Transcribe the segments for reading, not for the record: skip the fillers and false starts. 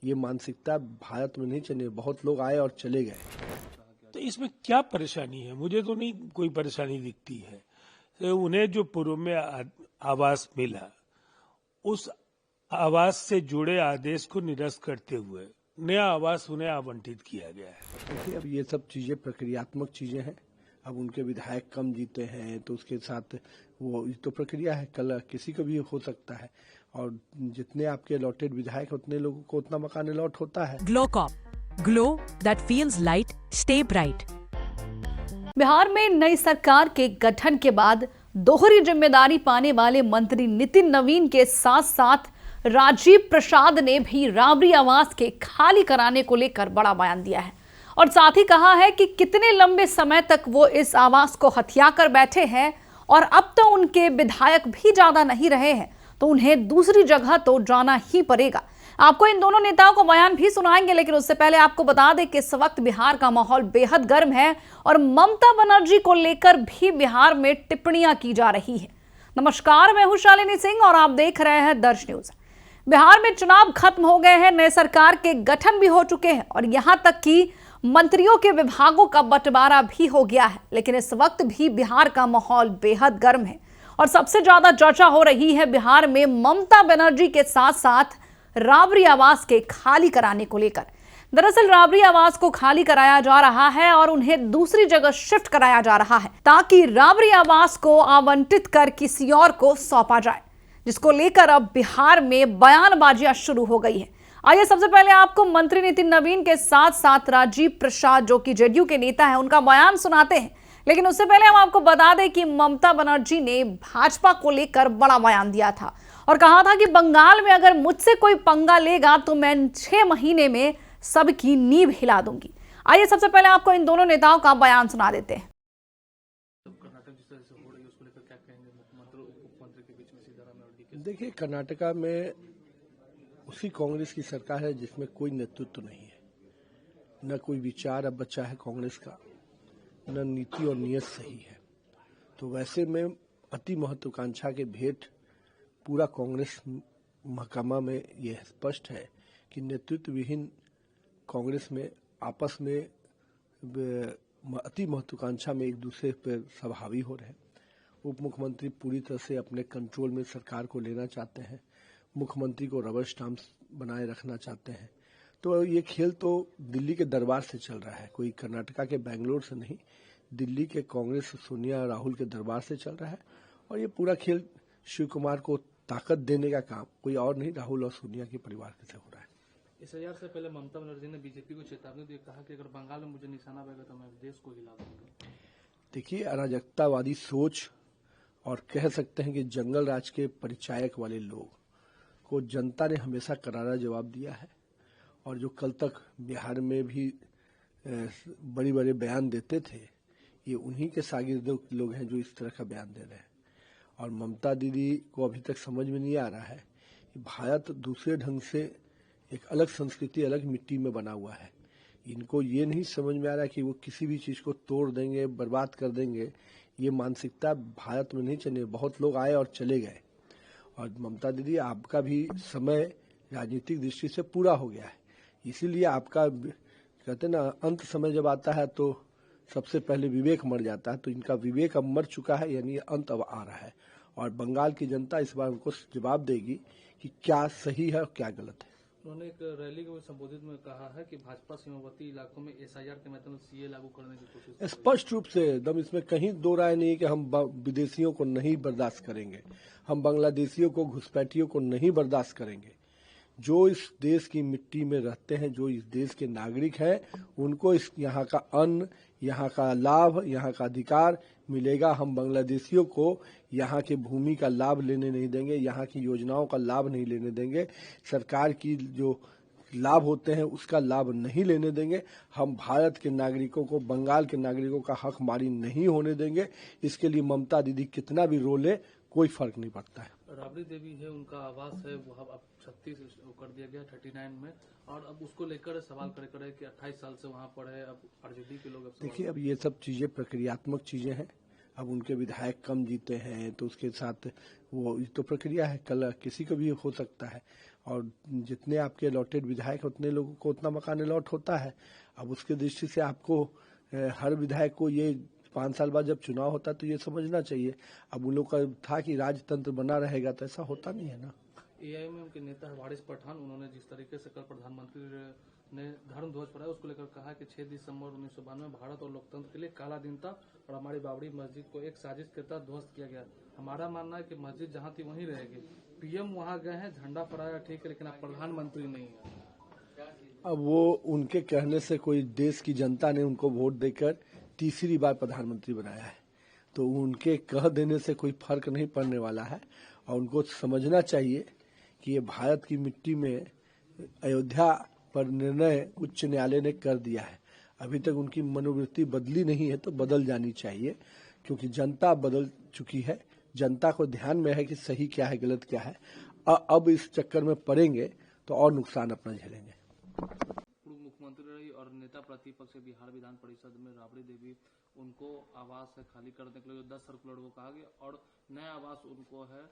ये मानसिकता भारत में नहीं चली। बहुत लोग आए और चले गए। तो इसमें क्या परेशानी है? मुझे तो नहीं कोई परेशानी दिखती है। तो उन्हें जो पूर्व में आवास मिला, उस आवास से जुड़े आदेश को निरस्त करते हुए नया आवास उन्हें आवंटित किया गया है। देखिए, अब ये सब चीजें प्रक्रियात्मक चीजें हैं। अब उनके विधायक कम जीते हैं तो उसके साथ वो तो प्रक्रिया है, कल किसी को भी हो सकता है। और जितने आपके अलॉटेड विधायक उतने लोगों को उतना मकान अलॉट होता है। ग्लोकॉप, glow that feels light, stay bright. Bihar में नई सरकार के गठन के बाद दोहरी जिम्मेदारी पाने वाले मंत्री नितिन नवीन के साथ साथ राजीव प्रसाद ने भी राबड़ी आवास के खाली कराने को लेकर बड़ा बयान दिया है और साथ ही कहा है कि कितने लंबे समय तक वो इस आवास को हथिया कर बैठे हैं और अब तो उनके विधायक भी ज्यादा नहीं रहे हैं तो उन्हें दूसरी जगह तो जाना ही पड़ेगा। आपको इन दोनों नेताओं को बयान भी सुनाएंगे, लेकिन उससे पहले आपको बता दें कि इस वक्त बिहार का माहौल बेहद गर्म है और ममता बनर्जी को लेकर भी बिहार में टिप्पणियां की जा रही है। नमस्कार, मैं हूं शालिनी सिंह और आप देख रहे हैं दर्श न्यूज। बिहार में चुनाव खत्म हो गए हैं, नए सरकार के गठन भी हो चुके हैं और यहां तक कि मंत्रियों के विभागों का बंटवारा भी हो गया है, लेकिन इस वक्त भी बिहार का माहौल बेहद गर्म है और सबसे ज्यादा चर्चा हो रही है बिहार में ममता बनर्जी के साथ साथ राबड़ी आवास के खाली कराने को लेकर। दरअसल राबड़ी आवास को खाली कराया जा रहा है और उन्हें दूसरी जगह शिफ्ट कराया जा रहा है ताकि राबड़ी आवास को आवंटित कर किसी और को सौंपा जाए, जिसको लेकर अब बिहार में बयानबाजियां शुरू हो गई है। आइए सबसे पहले आपको मंत्री नितिन नवीन के साथ साथ राजीव प्रसाद, जो कि जेडीयू के नेता है, उनका बयान सुनाते हैं। लेकिन उससे पहले हम आपको बता दें कि ममता बनर्जी ने भाजपा को लेकर बड़ा बयान दिया था और कहा था कि बंगाल में अगर मुझसे कोई पंगा लेगा तो मैं 6 महीने में सबकी नींव हिला दूंगी। आइए सबसे पहले आपको इन दोनों नेताओं का बयान सुना देते हैं। देखिए, कर्नाटका में उसी कांग्रेस की सरकार है जिसमें कोई नेतृत्व नहीं है, न कोई विचार अब बचा है कांग्रेस का, न नीति और नियत सही है। तो वैसे में अति महत्वाकांक्षा के भेंट पूरा कांग्रेस महकमा में यह स्पष्ट है कि नेतृत्व विहीन कांग्रेस में आपस में अति महत्वाकांक्षा में एक दूसरे पर सभावी हो रहे हैं। उप मुख्यमंत्री पूरी तरह से अपने कंट्रोल में सरकार को लेना चाहते हैं, मुख्यमंत्री को रबर स्टाम्प बनाए रखना चाहते हैं। तो ये खेल तो दिल्ली के दरबार से चल रहा है, कोई कर्नाटका के बेंगलोर से नहीं, दिल्ली के कांग्रेस सोनिया राहुल के दरबार से चल रहा है। और ये पूरा खेल शिव कुमार को ताकत देने का काम कोई और नहीं, राहुल और सोनिया के परिवार से हो रहा है। इस हजार से पहले ममता बनर्जी ने बीजेपी को चेतावनी दी, कहा कि अगर बंगाल में मुझे निशाना आएगा तो मैं देश को हिला दूंगा। देखिए, अराजकतावादी सोच और कह सकते हैं कि जंगल राज के परिचायक वाले लोग को जनता ने हमेशा करारा जवाब दिया है। और जो कल तक बिहार में भी बड़े बड़े बयान देते थे, ये उन्हीं के शागिर्दों के लोग हैं जो इस तरह का बयान दे रहे हैं। और ममता दीदी को अभी तक समझ में नहीं आ रहा है कि भारत दूसरे ढंग से एक अलग संस्कृति, अलग मिट्टी में बना हुआ है। इनको ये नहीं समझ में आ रहा है कि वो किसी भी चीज को तोड़ देंगे, बर्बाद कर देंगे। ये मानसिकता भारत में नहीं चली। बहुत लोग आए और चले गए। और ममता दीदी, आपका भी समय राजनीतिक दृष्टि से पूरा हो गया है, इसीलिए आपका कहते ना, अंत समय जब आता है तो सबसे पहले विवेक मर जाता है। तो इनका विवेक अब मर चुका है, यानी अंत अब आ रहा है। और बंगाल की जनता इस बार उनको जवाब देगी कि क्या सही है और क्या गलत है। उन्होंने एक रैली को संबोधित में कहा है कि भाजपा सीमावर्ती इलाकों में एसआईआर के माध्यम से सीए लागू करने की कोशिश। स्पष्ट रूप से एकदम इसमें कहीं दो राय नहीं कि हम विदेशियों को नहीं बर्दाश्त करेंगे, हम बांग्लादेशियों को, घुसपैठियों को नहीं बर्दाश्त करेंगे। जो इस देश की मिट्टी में रहते हैं, जो इस देश के नागरिक हैं, उनको इस यहाँ का अन्न, यहाँ का लाभ, यहाँ का अधिकार मिलेगा। हम बांग्लादेशियों को यहाँ के भूमि का लाभ लेने नहीं देंगे, यहाँ की योजनाओं का लाभ नहीं लेने देंगे, सरकार की जो लाभ होते हैं उसका लाभ नहीं लेने देंगे। हम भारत के नागरिकों को, बंगाल के नागरिकों का हक मारी नहीं होने देंगे। इसके लिए ममता दीदी कितना भी रोले, कोई फर्क नहीं पड़ता है। राबड़ी देवी है, उनका आवास है, वो अब 36 कर दिया गया 39 में, और अब उसको लेकर सवाल करे कि 28 साल से वहां पर है, अब आरजेडी के लोग। देखिए, अब ये सब चीजें प्रक्रियात्मक चीजें हैं। अब उनके विधायक कम जीते हैं तो उसके साथ वो तो प्रक्रिया है, कल किसी को भी हो सकता है। और जितने आपके अलॉटेड विधायक हैं उतने लोगों को उतना मकान अलॉट होता है। अब उसके दृष्टि से आपको हर विधायक को ये 5 साल बाद जब चुनाव होता है तो ये समझना चाहिए। अब उन लोग का था कि राजतंत्र बना रहेगा, तो ऐसा होता नहीं है ना। एआईएमआईएम के नेता है वारिस पठान, उन्होंने जिस तरीके से कल प्रधानमंत्री ने धर्म ध्वज फहराया उसको लेकर कहा कि 6 दिसंबर 1992 में भारत और लोकतंत्र के लिए काला दिन था और हमारी बाबरी मस्जिद को एक साजिश के तहत ध्वस्त किया गया। हमारा मानना है कि मस्जिद जहां थी वहीं रहेगी। पीएम वहां गए हैं, झंडा फहराया, ठीक है, लेकिन आप प्रधानमंत्री नहीं है। अब वो उनके कहने से कोई देश की जनता ने उनको वोट देकर तीसरी बार प्रधानमंत्री बनाया है, तो उनके कह देने से कोई फर्क नहीं पड़ने वाला है। और उनको समझना चाहिए कि ये भारत की मिट्टी में अयोध्या पर निर्णय उच्च न्यायालय ने कर दिया है। अभी तक उनकी मनोवृत्ति बदली नहीं है, तो बदल जानी चाहिए, क्योंकि जनता बदल चुकी है। जनता को ध्यान में है कि सही क्या है, गलत क्या है। अब इस चक्कर में पड़ेंगे तो और नुकसान अपना झेलेंगे। पूर्व मुख्यमंत्री रही और नेता प्रतिपक्ष बिहार विधान परिषद में राबड़ी देवी, उनको आवास है खाली करने के लिए 10 सर्कुलर वो कहा गया और नया आवास उनको है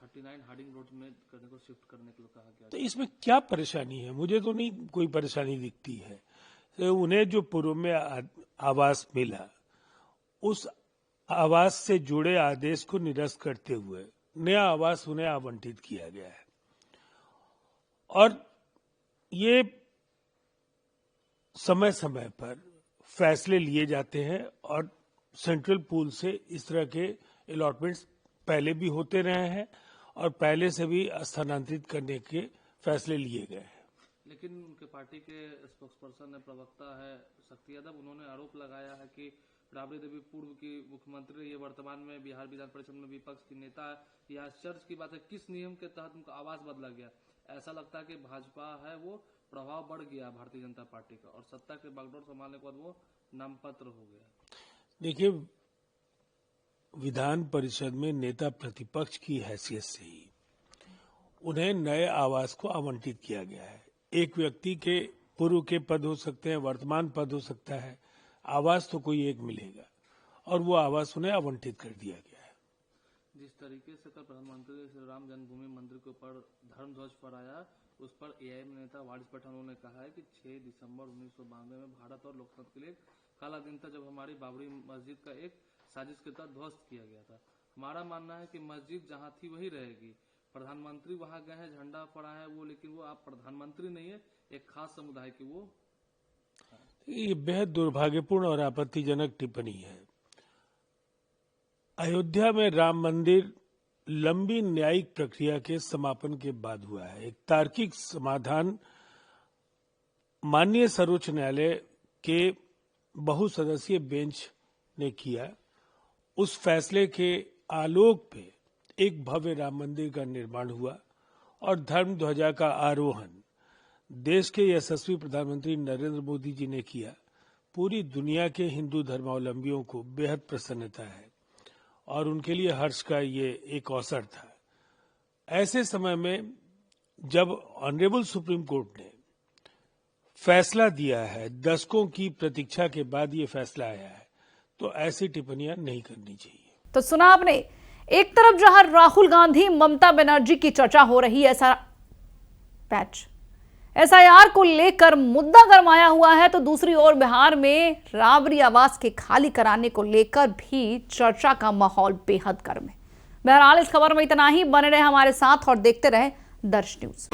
39 हार्डिंग रोड में करने को शिफ्ट करने के लिए कहा गया। तो इसमें क्या परेशानी है? मुझे तो नहीं कोई परेशानी दिखती है। तो उन्हें जो पूर्व में आवास मिला, उस आवास से जुड़े आदेश को निरस्त करते हुए नया आवास उन्हें आवंटित किया गया है। और ये समय समय पर फैसले लिए जाते हैं और सेंट्रल पूल से इस तरह के अलॉटमेंट्स पहले भी होते रहे हैं और पहले से भी स्थानांतरित करने के फैसले लिए गए हैं। लेकिन उनके पार्टी के स्पोक्सपर्सन ने, प्रवक्ता है शक्ति यादव, उन्होंने आरोप लगाया है कि राबड़ी देवी पूर्व की मुख्यमंत्री रही है, वर्तमान में बिहार विधान परिषद में विपक्ष की नेता है। यह आश्चर्य की बात है, किस नियम के तहत उनका आवास बदला गया? ऐसा लगता है कि भाजपा है वो प्रभाव बढ़ गया भारतीय जनता पार्टी का और सत्ता के बागडोर संभालने के बाद वो नामपत्र हो गया। देखिए, विधान परिषद में नेता प्रतिपक्ष की हैसियत से ही उन्हें नए आवास को आवंटित किया गया है। एक व्यक्ति के पूर्व के पद हो सकते हैं, वर्तमान पद हो सकता है, आवास तो कोई एक मिलेगा और वो आवास उन्हें आवंटित कर दिया गया है। जिस तरीके से कल प्रधानमंत्री श्री राम जन्मभूमि मंदिर के ऊपर धर्म ध्वज फहराया, उस पर एआईएम नेता वारिस पठान ने कहा है कि 6 दिसंबर 1992 में भारत और लोकतंत्र के लिए काला दिन था जब हमारी बाबरी मस्जिद का एक साजिश के तहत ध्वस्त किया गया था। हमारा मानना है कि मस्जिद जहां थी वही रहेगी। प्रधानमंत्री वहां गए हैं, झंडा फहरा है वो, लेकिन वो आप प्रधानमंत्री नहीं है, एक खास समुदाय की वो। ये बेहद दुर्भाग्यपूर्ण और आपत्तिजनक टिप्पणी है। अयोध्या में राम मंदिर लंबी न्यायिक प्रक्रिया के समापन के बाद हुआ है। एक तार्किक समाधान माननीय सर्वोच्च न्यायालय के बहुसदस्यीय बेंच ने किया। उस फैसले के आलोक पे एक भव्य राम मंदिर का निर्माण हुआ और धर्म ध्वजा का आरोहण देश के यशस्वी प्रधानमंत्री नरेंद्र मोदी जी ने किया। पूरी दुनिया के हिंदू धर्मावलंबियों को बेहद प्रसन्नता है और उनके लिए हर्ष का ये एक अवसर था। ऐसे समय में जब ऑनरेबल सुप्रीम कोर्ट ने फैसला दिया है, दशकों की प्रतीक्षा के बाद ये फैसला आया है, तो ऐसी टिप्पणियां नहीं करनी चाहिए। तो सुना आपने, एक तरफ जहां राहुल गांधी ममता बनर्जी की चर्चा हो रही है, ऐसा पैच एसआईआर को लेकर मुद्दा गरमाया हुआ है, तो दूसरी ओर बिहार में राबड़ी आवास के खाली कराने को लेकर भी चर्चा का माहौल बेहद गर्म है। बहरहाल इस खबर में इतना ही। बने रहे हमारे साथ और देखते रहे दर्श न्यूज।